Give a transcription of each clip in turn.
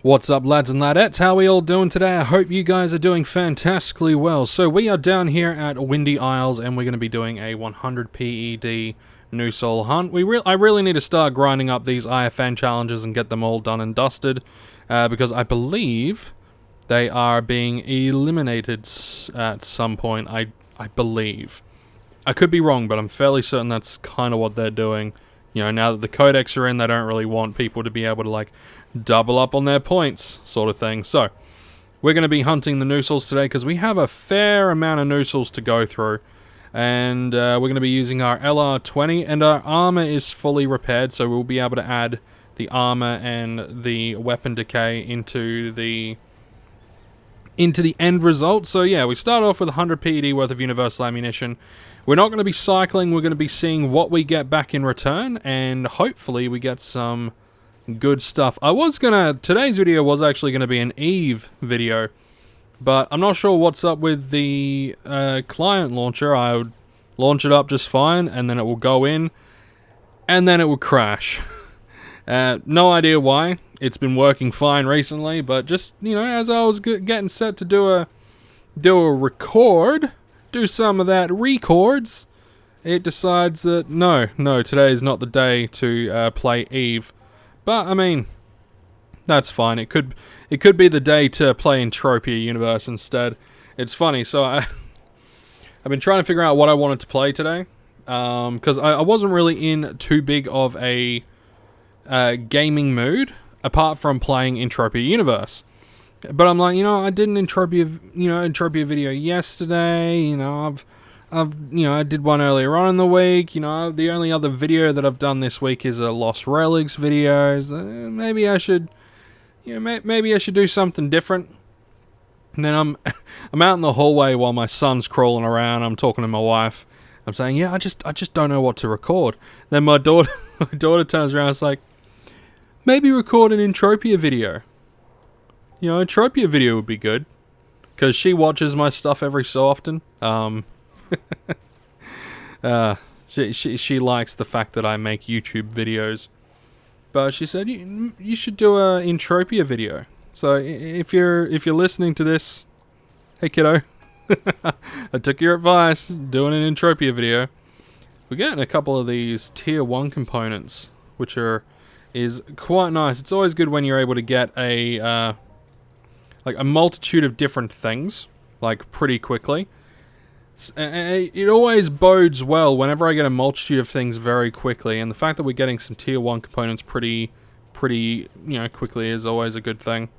What's up, lads and ladettes? How are we all doing today? I hope you guys are doing fantastically well. So we are down here at Windy Isles and we're going to be doing a 100 PED Nusal hunt. I really need to start grinding up these IFN challenges and get them all done and dusted because I believe they are being eliminated at some point. I believe. I could be wrong, but I'm fairly certain that's kind of what they're doing. You know, now that the codex are in, they don't really want people to be able to, like, double up on their points, sort of thing. So, we're going to be hunting the Nusals today, because we have a fair amount of Nusals to go through. And we're going to be using our LR20, and our armor is fully repaired, so we'll be able to add the armor and the weapon decay into the end result. So yeah, we start off with 100 PED worth of universal ammunition. We're not going to be cycling, we're going to be seeing what we get back in return, and hopefully we get some good stuff. Today's video was actually going to be an Eve video, but I'm not sure what's up with the client launcher. I would launch it up just fine, and then it will go in, and then it will crash. No idea why. It's been working fine recently, but just, you know, as I was getting set to do a record, do some of that records, it decides that no, today is not the day to play Eve. But I mean, that's fine. It could be the day to play Entropia universe instead. It's funny. So I've been trying to figure out what I wanted to play today, because I wasn't really in too big of a gaming mood, apart from playing Entropia Universe. But I'm like, I did an Entropia video yesterday. I did one earlier on in the week. The only other video that I've done this week is a Lost Relics video. Maybe I should, maybe I should do something different. And then I'm out in the hallway while my son's crawling around. I'm talking to my wife. I'm saying, I just don't know what to record. Then my daughter turns around and is like, maybe record an Entropia video. Entropia video would be good, because she watches my stuff every so often. She likes the fact that I make YouTube videos. But she said, you should do a Entropia video. So if you're listening to this, hey kiddo, I took your advice, doing an Entropia video. We're getting a couple of these tier 1 components, which is quite nice. It's always good when you're able to get a multitude of different things, like, pretty quickly. It always bodes well whenever I get a multitude of things very quickly, and the fact that we're getting some tier 1 components pretty quickly is always a good thing.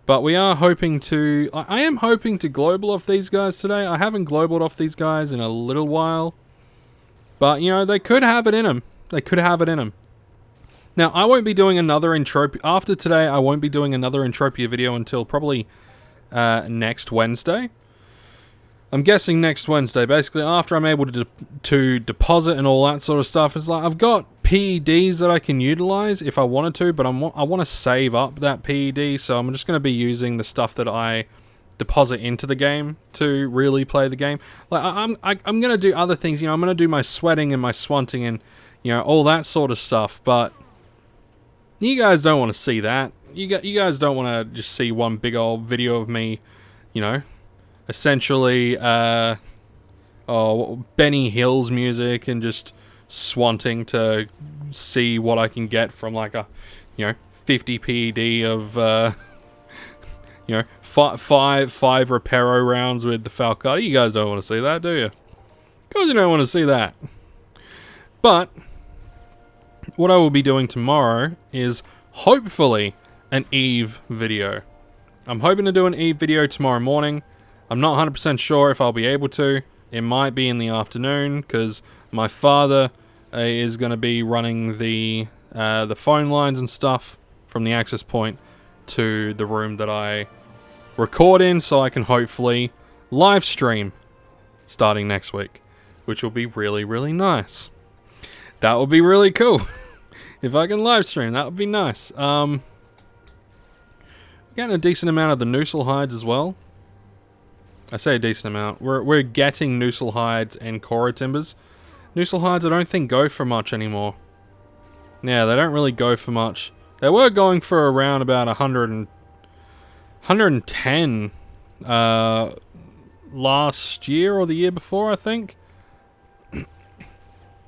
But we are hoping to... I am hoping to global off these guys today. I haven't globaled off these guys in a little while. But, they could have it in them. They could have it in them. Now, I won't be doing another Entropia... After today, I won't be doing another Entropia video until probably next Wednesday. I'm guessing next Wednesday. Basically, after I'm able to deposit and all that sort of stuff. It's like, I've got PEDs that I can utilize if I wanted to, but I want to save up that PED, so I'm just going to be using the stuff that I deposit into the game to really play the game. Like, I'm going to do other things. I'm going to do my sweating and my swanting and, all that sort of stuff, but... You guys don't want to see that. You guys don't want to just see one big old video of me, essentially, Benny Hill's music and just swanting to see what I can get from, like, a, 50 PED of, five Reparo rounds with the Falcata. You guys don't want to see that, do you? Of course you don't want to see that. But... what I will be doing tomorrow is hopefully an Eve video. I'm hoping to do an Eve video tomorrow morning. I'm not 100% sure if I'll be able to. It might be in the afternoon, because my father is going to be running the phone lines and stuff from the access point to the room that I record in, so I can hopefully live stream starting next week, which will be really, really nice. That would be really cool. If I can live stream, that would be nice. Getting a decent amount of the Nusal hides as well. I say a decent amount. We're getting Nusal hides and Kora timbers. Nusal hides I don't think go for much anymore. Yeah, they don't really go for much. They were going for around about 110 last year or the year before, I think.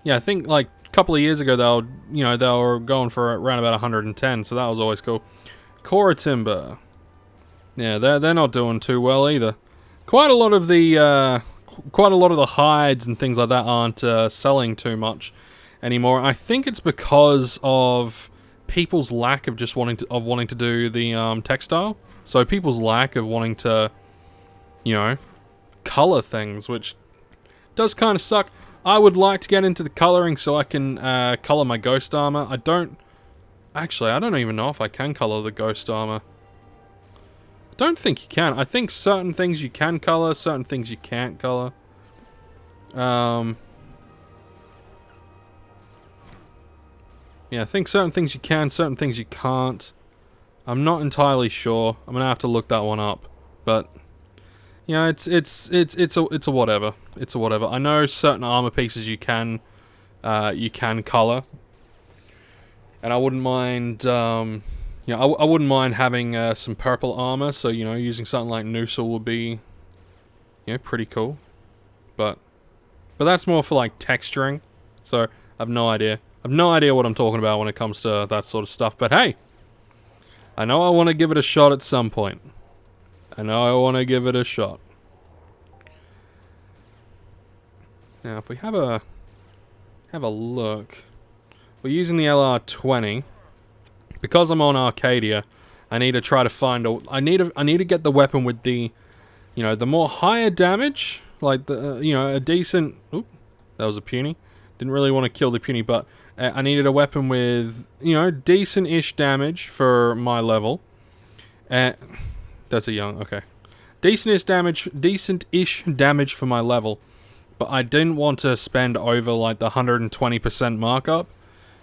Yeah, I think like a couple of years ago they were going for around about 110, so that was always cool. Cora Timber. Yeah, they're not doing too well either. Quite a lot of the hides and things like that aren't selling too much anymore. I think it's because of people's lack of just wanting to do the textile. So people's lack of wanting to, color things, which does kind of suck. I would like to get into the coloring so I can color my ghost armor. I don't even know if I can color the ghost armor. I don't think you can. I think certain things you can color, certain things you can't color. Yeah, I think certain things you can, certain things you can't. I'm not entirely sure. I'm gonna have to look that one up. But it's a whatever. It's a whatever. I know certain armor pieces you can color, and I wouldn't mind. I wouldn't mind having some purple armor. So using something like Nusal would be, pretty cool. But that's more for like texturing. So I have no idea. I have no idea what I'm talking about when it comes to that sort of stuff. But hey, I know I want to give it a shot at some point. I know I want to give it a shot. Now, if we have a look, we're using the LR20 because I'm on Arcadia. I need to try to find a. I need to get the weapon with the, the more higher damage, like the a decent. Oop, that was a puny. Didn't really want to kill the puny, but I needed a weapon with decent-ish damage for my level. That's a young. Okay, decent-ish damage for my level. But I didn't want to spend over like the 120% markup.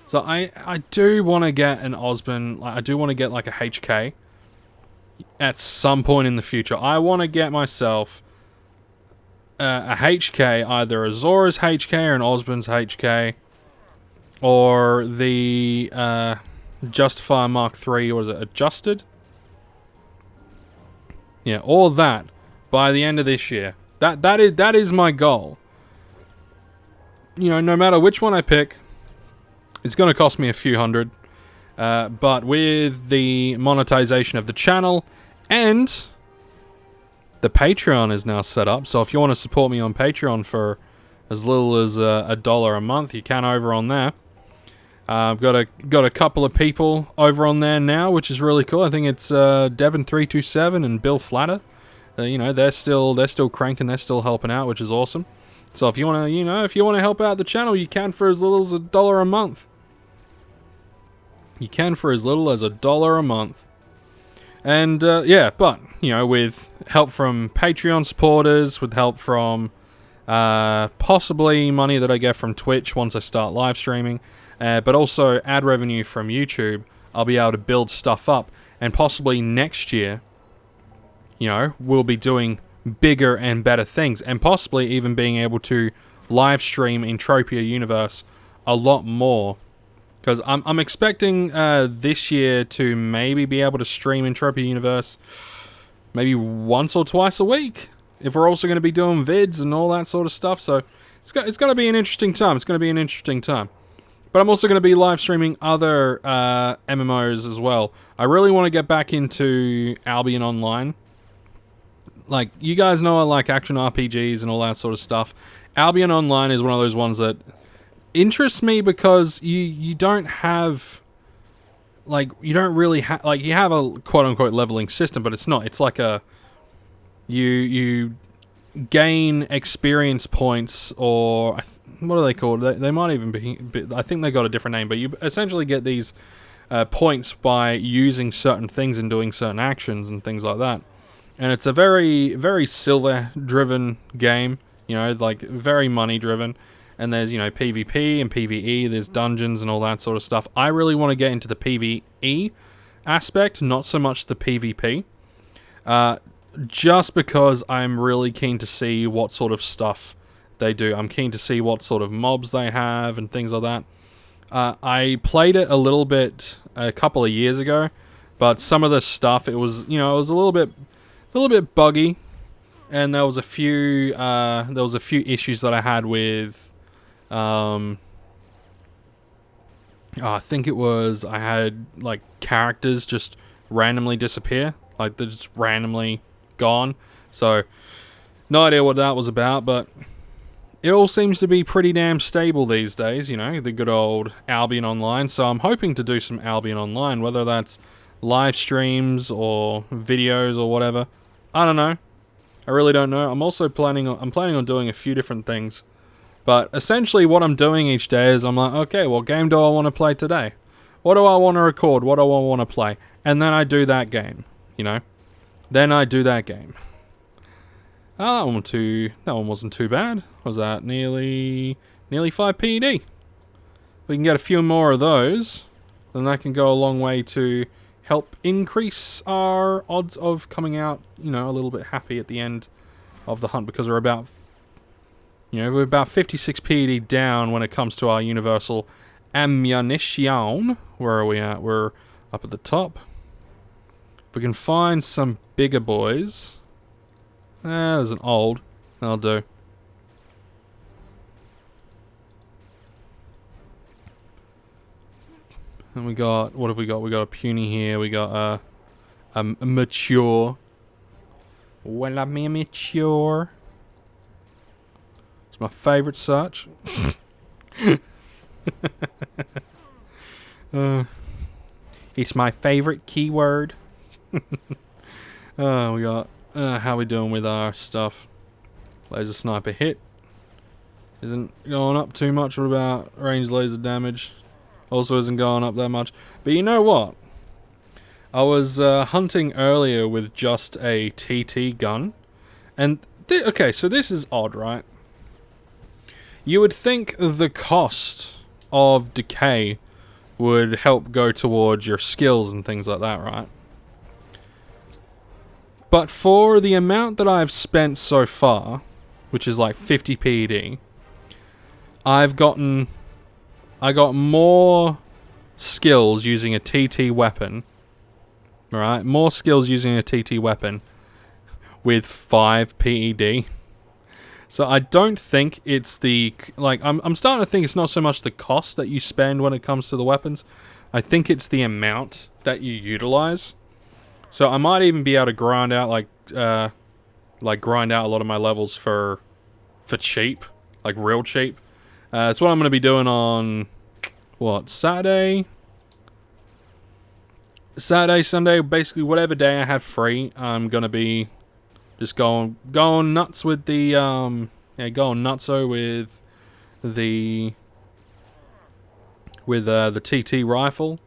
So I do want to get an Osmond, I do want to get like a HK at some point in the future. I want to get myself a HK, either a Zora's HK or an Osmond's HK, or the Justifier Mark III, or is it Adjusted? Yeah, all that by the end of this year. That is my goal. No matter which one I pick, it's going to cost me a few hundred. But with the monetization of the channel and the Patreon is now set up, so if you want to support me on Patreon for as little as $1 a month, you can over on there. I've got a couple of people over on there now, which is really cool. I think it's Devon327 and Bill Flatter. They're still cranking, they're still helping out, which is awesome. So if you want to help out the channel, you can for as little as $1 a month. You can for as little as $1 a month. And but with help from Patreon supporters, with help from possibly money that I get from Twitch once I start live streaming, but also ad revenue from YouTube, I'll be able to build stuff up, and possibly next year, we'll be doing bigger and better things, and possibly even being able to live stream Entropia Universe a lot more. Because I'm expecting this year to maybe be able to stream Entropia Universe maybe once or twice a week, if we're also going to be doing vids and all that sort of stuff. So it's going to be an interesting time. It's going to be an interesting time. But I'm also going to be live streaming other MMOs as well. I really want to get back into Albion Online. Like, you guys know I like action RPGs and all that sort of stuff. Albion Online is one of those ones that interests me because you don't have, like, you don't really have, like, you have a quote-unquote leveling system, but it's not. It's like a, you gain experience points, or, what are they called? They might even be, I think they got a different name, but you essentially get these points by using certain things and doing certain actions and things like that. And it's a very, very silver-driven game, like very money-driven. And there's, PvP and PvE, there's dungeons and all that sort of stuff. I really want to get into the PvE aspect, not so much the PvP. Just because I'm really keen to see what sort of stuff they do. I'm keen to see what sort of mobs they have and things like that. I played it a little bit a couple of years ago, but some of the stuff, it was, you know, it was a little bit buggy, and there was a few issues that I had with, I think it was, I had like characters just randomly disappear, like they're just randomly gone. So no idea what that was about, but it all seems to be pretty damn stable these days, you know, the good old Albion Online. So I'm hoping to do some Albion Online, whether that's live streams or videos or whatever. I don't know. I really don't know. I'm also planning on doing a few different things. But essentially what I'm doing each day is I'm like, okay, what game do I want to play today? What do I want to record? What do I want to play? And then I do that game, you know? Then I do that game. That one wasn't too bad. Was that nearly 5 PED? We can get a few more of those, then that can go a long way to help increase our odds of coming out, you know, a little bit happy at the end of the hunt, because we're about 56 PED down when it comes to our universal ammunition. Where are we at? We're up at the top. If we can find some bigger boys. There's an old. That'll do. And we got, what have we got? We got a puny here. We got a mature. Well, I'm a mature. It's my favourite such. It's my favourite keyword. We got, how we doing with our stuff? Laser sniper hit. Isn't going up too much. What about range laser damage? Also isn't going up that much. But you know what? I was hunting earlier with just a TT gun. And, okay, so this is odd, right? You would think the cost of decay would help go towards your skills and things like that, right? But for the amount that I've spent so far, which is like 50 PED, I got more skills using a TT weapon, right? More skills using a TT weapon with 5 PED. So I don't think it's the, like, I'm starting to think it's not so much the cost that you spend when it comes to the weapons. I think it's the amount that you utilize. So I might even be able to grind out, grind out a lot of my levels for cheap, like real cheap. That's what I'm going to be doing on, what, Saturday, Sunday, basically whatever day I have free. I'm going to be just going nuts with the, going nutso with the TT rifle.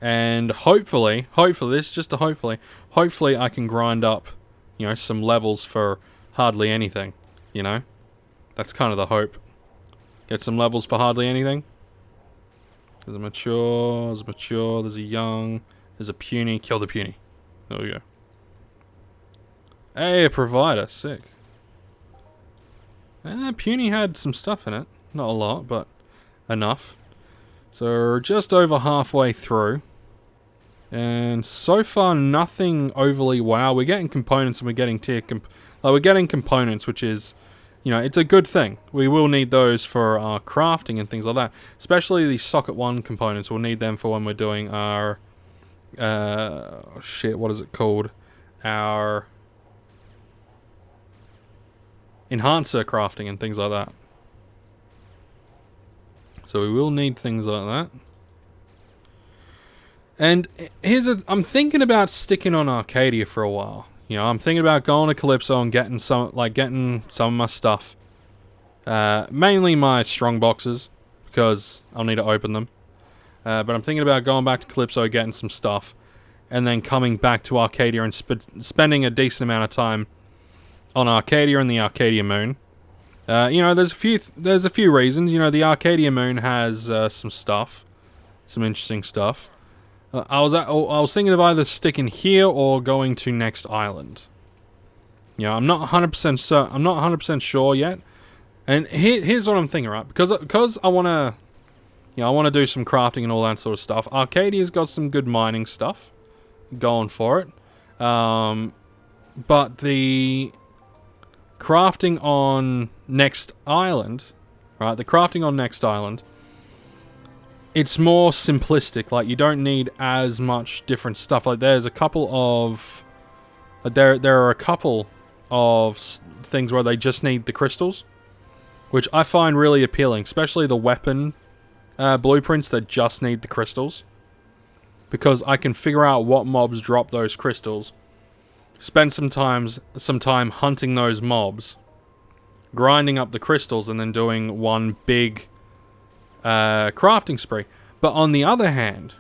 And hopefully, this is just a hopefully I can grind up, you know, some levels for hardly anything, you know? That's kind of the hope. Get some levels for hardly anything. There's a mature, there's a young, there's a puny. Kill the puny. There we go. Hey, a provider. Sick. Puny had some stuff in it. Not a lot, but enough. So we're just over halfway through. And so far, nothing overly wow. We're getting components and we're getting we're getting components, which is, you know, it's a good thing. We will need those for our crafting and things like that. Especially the socket 1 components. We'll need them for when we're doing our, what is it called? Our enhancer crafting and things like that. So we will need things like that. And I'm thinking about sticking on Arcadia for a while. You know, I'm thinking about going to Calypso and getting some of my stuff. Mainly my strong boxes, because I'll need to open them. But I'm thinking about going back to Calypso, getting some stuff, and then coming back to Arcadia and spending a decent amount of time on Arcadia and the Arcadia Moon. You know, there's a few reasons. You know, the Arcadia Moon has some stuff, some interesting stuff. I was thinking of either sticking here or going to next island. You know, I'm not 100% sure yet. And here's what I'm thinking, right? Because I want to, you know, I want to do some crafting and all that sort of stuff. Arcadia's got some good mining stuff going for it. But the crafting on Next Island, right? The crafting on Next Island, it's more simplistic. Like, you don't need as much different stuff. Like, there's a couple of... There are a couple of things where they just need the crystals, which I find really appealing, especially the weapon blueprints that just need the crystals, because I can figure out what mobs drop those crystals, spend some time hunting those mobs, grinding up the crystals, and then doing one big crafting spree. But on the other hand,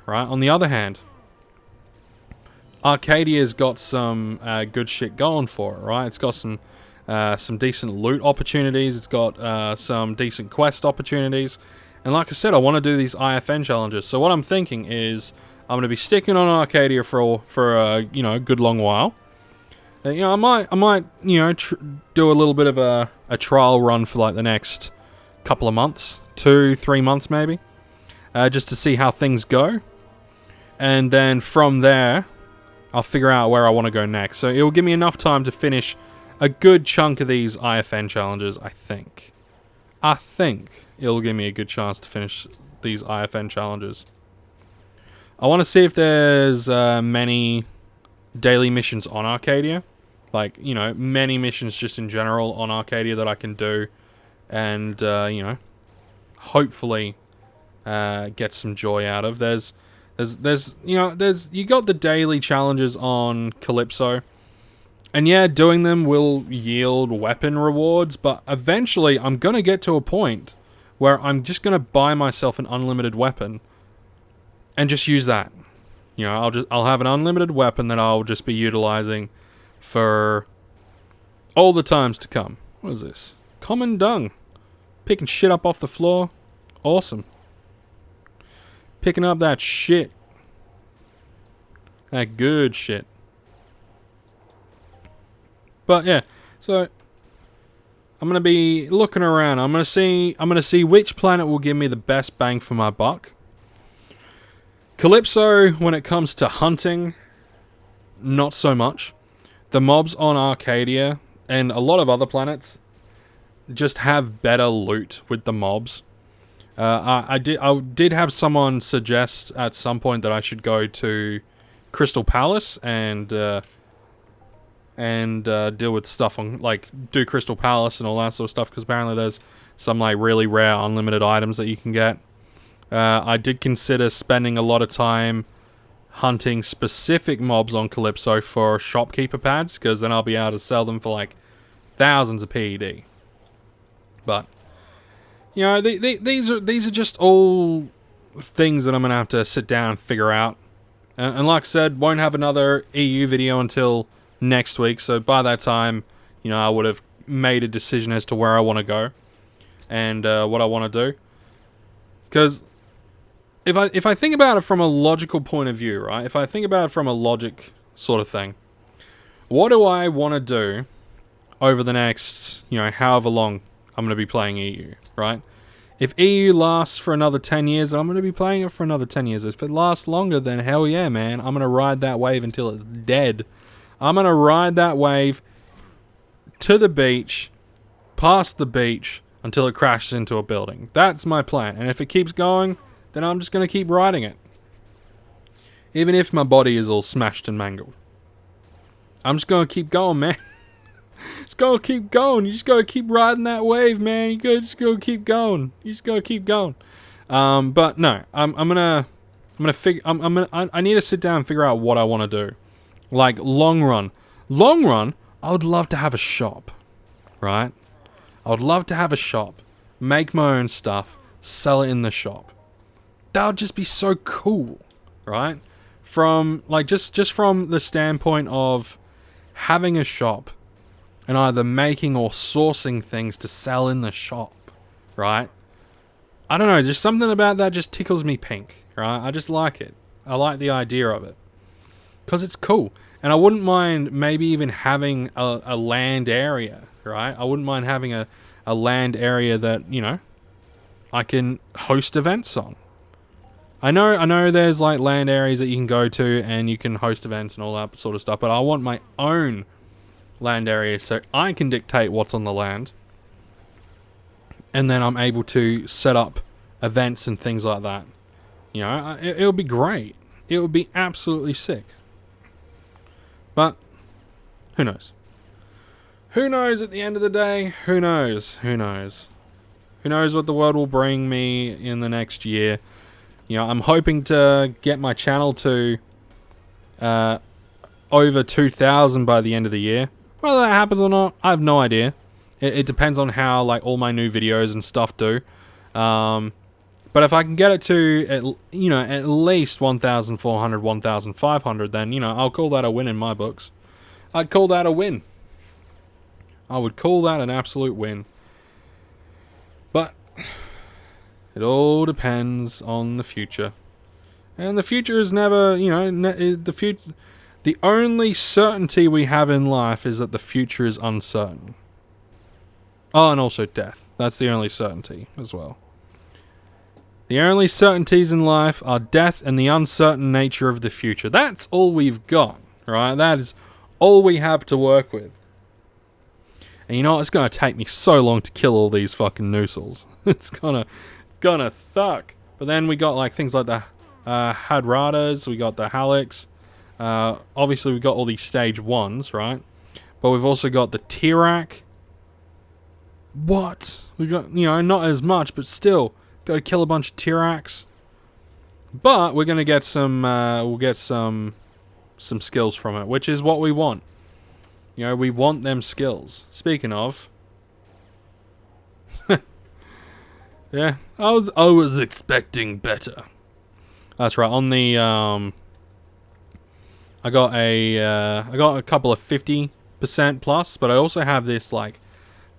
Arcadia's got some good shit going for it, right? It's got some decent loot opportunities. It's got some decent quest opportunities. And like I said, I want to do these IFN challenges. So what I'm thinking is I'm going to be sticking on Arcadia for a good long while. I might do a little bit of a trial run for like the next couple of months, 2-3 months maybe, just to see how things go. And then from there, I'll figure out where I want to go next. So it will give me enough time to finish a good chunk of these IFN challenges, I think. I think it'll give me a good chance to finish these IFN challenges. I want to see if there's many daily missions on Arcadia. Like, many missions just in general on Arcadia that I can do. And, hopefully get some joy out of. You got the daily challenges on Calypso, and yeah, doing them will yield weapon rewards, but eventually I'm gonna get to a point where I'm just gonna buy myself an unlimited weapon and just use that. I'll have an unlimited weapon that I'll just be utilizing for all the times to come. What is this? Common dung. Picking shit up off the floor. Awesome. Picking up that shit. That good shit. But yeah, so I'm gonna be looking around. I'm gonna see which planet will give me the best bang for my buck. Calypso, when it comes to hunting, not so much. The mobs on Arcadia and a lot of other planets just have better loot with the mobs. I did have someone suggest at some point that I should go to Crystal Palace and deal with stuff on, like, do Crystal Palace and all that sort of stuff, because apparently there's some like really rare unlimited items that you can get. I did consider spending a lot of time hunting specific mobs on Calypso for shopkeeper pads, because then I'll be able to sell them for like thousands of PED. But these are just all things that I'm gonna have to sit down and figure out. And like I said, won't have another EU video until next week. So by that time, I would have made a decision as to where I want to go and what I want to do. Because if I think about it from a logical point of view, right? If I think about it from a logic sort of thing, what do I want to do over the next, however long I'm going to be playing EU, right? If EU lasts for another 10 years, I'm going to be playing it for another 10 years. If it lasts longer, then hell yeah, man. I'm going to ride that wave until it's dead. I'm going to ride that wave to the beach, past the beach, until it crashes into a building. That's my plan. And if it keeps going, then I'm just going to keep riding it. Even if my body is all smashed and mangled. I'm just going to keep going, man. Just gotta keep going. You just gotta keep riding that wave, man. You just gotta keep going. You just gotta keep going. But no, I need to sit down and figure out what I want to do. Like long run, I would love to have a shop, right? I would love to have a shop, make my own stuff, sell it in the shop. That would just be so cool, right? From like just from the standpoint of having a shop and either making or sourcing things to sell in the shop, right? I don't know, just something about that just tickles me pink, right? I just like it. I like the idea of it. Because it's cool. And I wouldn't mind maybe even having a land area, right? I wouldn't mind having a land area that, I can host events on, I know there's like land areas that you can go to and you can host events and all that sort of stuff, but I want my own land area so I can dictate what's on the land. And then I'm able to set up events and things like that. You know, it'll be great. It would be absolutely sick. But, who knows? Who knows at the end of the day? Who knows? Who knows? Who knows what the world will bring me in the next year? You know, I'm hoping to get my channel to over 2,000 by the end of the year. Whether that happens or not, I have no idea. It depends on how like all my new videos and stuff do. But if I can get it to at least 1,400, 1,500, then I'll call that a win in my books. I'd call that a win. I would call that an absolute win. But it all depends on the future. And the future is never, the only certainty we have in life is that the future is uncertain. Oh, and also death. That's the only certainty as well. The only certainties in life are death and the uncertain nature of the future. That's all we've got, right? That is all we have to work with. And you know what? It's going to take me so long to kill all these fucking Nusals. It's gonna suck. But then we got like things like the Hadradas, we got the Halix. Obviously we got all these stage 1s, right? But we've also got the Tirak. What? We got, not as much, but still, got to kill a bunch of Tiraks. But we're gonna get some, we'll get some skills from it, which is what we want. We want them skills. Speaking of, yeah, I was expecting better. That's right. On the I got a couple of 50% plus, but I also have this like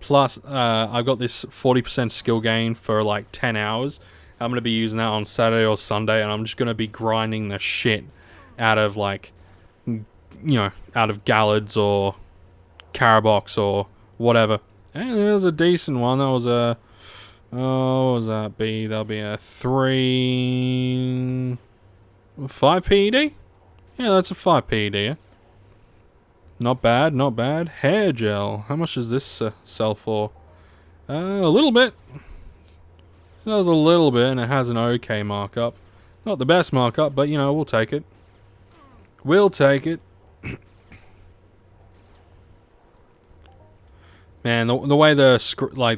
plus. I've got this 40% skill gain for like 10 hours. I'm gonna be using that on Saturday or Sunday, and I'm just gonna be grinding the shit out of like, out of Gallards or Carabox or whatever. And there's a decent one. That was a, what was that be? That'll be a 5 PED? Yeah, that's a 5 PED. Yeah. Not bad, not bad. Hair gel. How much does this sell for? A little bit. That was a little bit, and it has an okay markup. Not the best markup, but we'll take it. We'll take it. Man, the way the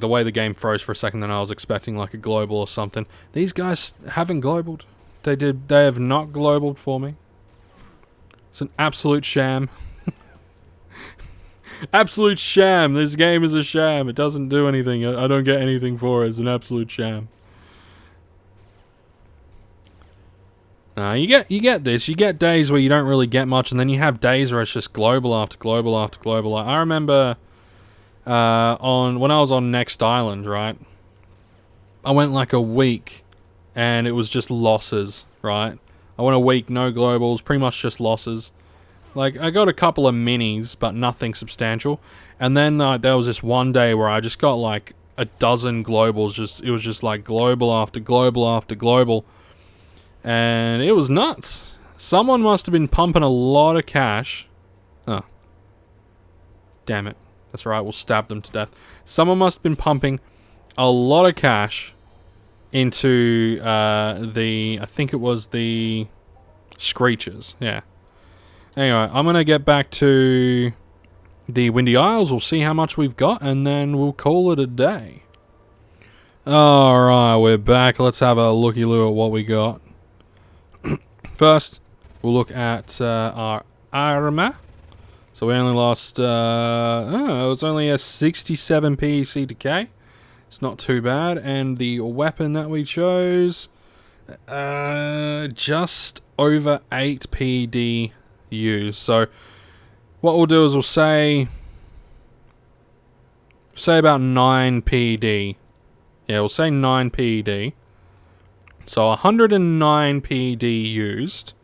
way the game froze for a second, then I was expecting like a global or something. These guys haven't globaled. They have not globaled for me. It's an absolute sham. Absolute sham. This game is a sham. It doesn't do anything. I don't get anything for it. It's an absolute sham. You get this. You get days where you don't really get much, and then you have days where it's just global after global after global. I remember when I was on Next Island, right? I went like a week, and it was just losses, right? I went a week, no globals, pretty much just losses. Like, I got a couple of minis, but nothing substantial. And then there was this one day where I just got like a dozen globals. It was just like global after global after global. And it was nuts. Someone must have been pumping a lot of cash. Oh. Damn it. That's right, we'll stab them to death. Someone must have been pumping a lot of cash into I think it was the Screechers, yeah. Anyway, I'm going to get back to the Windy Isles. We'll see how much we've got, and then we'll call it a day. Alright, we're back. Let's have a looky-loo at what we got. First, we'll look at our armor. So we only lost, it was only a 67 PEC decay. It's not too bad. And the weapon that we chose, just over 8 PED used. So what we'll do is we'll say about 9 PED. Yeah, we'll say 9 PED. So 109 PED used.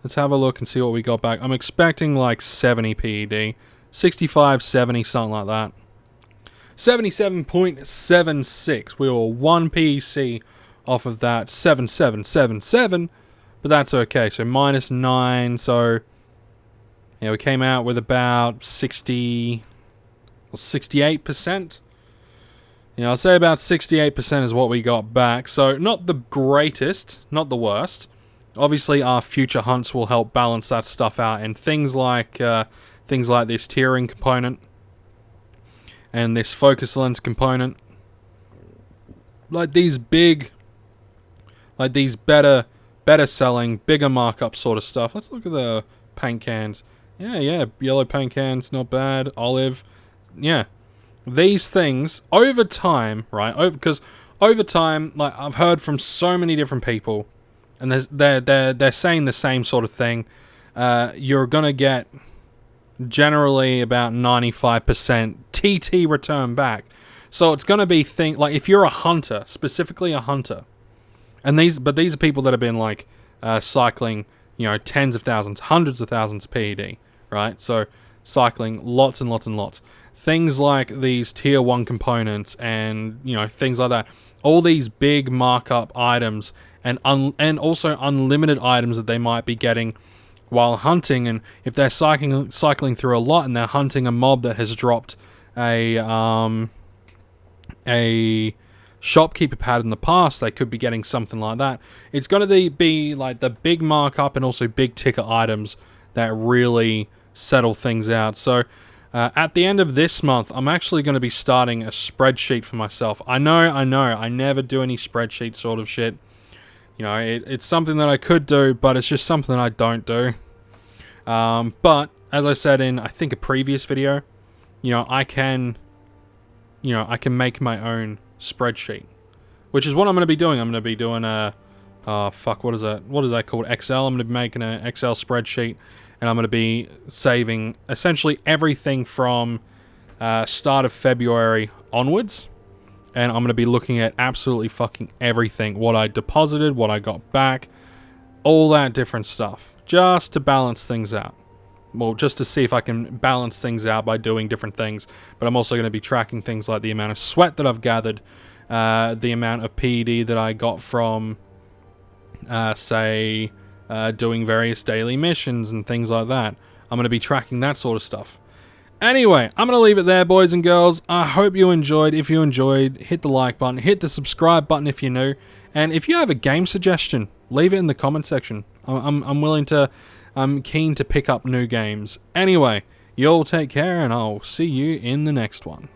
Let's have a look and see what we got back. I'm expecting like 70 PED. 65, 70, something like that. 77.76. We were 1 PEC off of that 7777, but that's okay. So minus 9, so yeah, we came out with about 60 or 68%. You know, I'll say about 68% is what we got back. So not the greatest, not the worst. Obviously, our future hunts will help balance that stuff out, and things like this tiering component and this focus lens component, like these better selling, bigger markup sort of stuff. Let's look at the paint cans. Yeah, yellow paint cans, not bad. Olive, yeah. These things over time, right? Because over time, like I've heard from so many different people, and they're saying the same sort of thing. You're gonna get generally about 95% TT return back. So it's gonna be like if you're a hunter, specifically a hunter, and these are people that have been like cycling, you know, tens of thousands, hundreds of thousands of PED, right? So cycling lots and lots and lots. Things like these tier 1 components and, you know, things like that. All these big markup items and also unlimited items that they might be getting while hunting. And if they're cycling through a lot and they're hunting a mob that has dropped a shopkeeper pad in the past, they could be getting something like that. It's going to be like the big markup and also big ticket items that really settle things out. So at the end of this month, I'm actually going to be starting a spreadsheet for myself. I know, I never do any spreadsheet sort of shit. You know, it's something that I could do, but it's just something I don't do. But as I said in, I think, a previous video, you know, I can make my own spreadsheet, which is what I'm going to be doing. I'm going to be doing what is that called? Excel. I'm going to be making an Excel spreadsheet, and I'm going to be saving essentially everything from start of February onwards, and I'm going to be looking at absolutely fucking everything. What I deposited, what I got back, all that different stuff, just to balance things out. Well, just to see if I can balance things out by doing different things. But I'm also going to be tracking things like the amount of sweat that I've gathered, the amount of PED that I got from, doing various daily missions and things like that. I'm going to be tracking that sort of stuff. Anyway, I'm going to leave it there, boys and girls. I hope you enjoyed. If you enjoyed, hit the like button, hit the subscribe button if you're new. And if you have a game suggestion, leave it in the comment section. I'm keen to pick up new games. Anyway, you all take care, and I'll see you in the next one.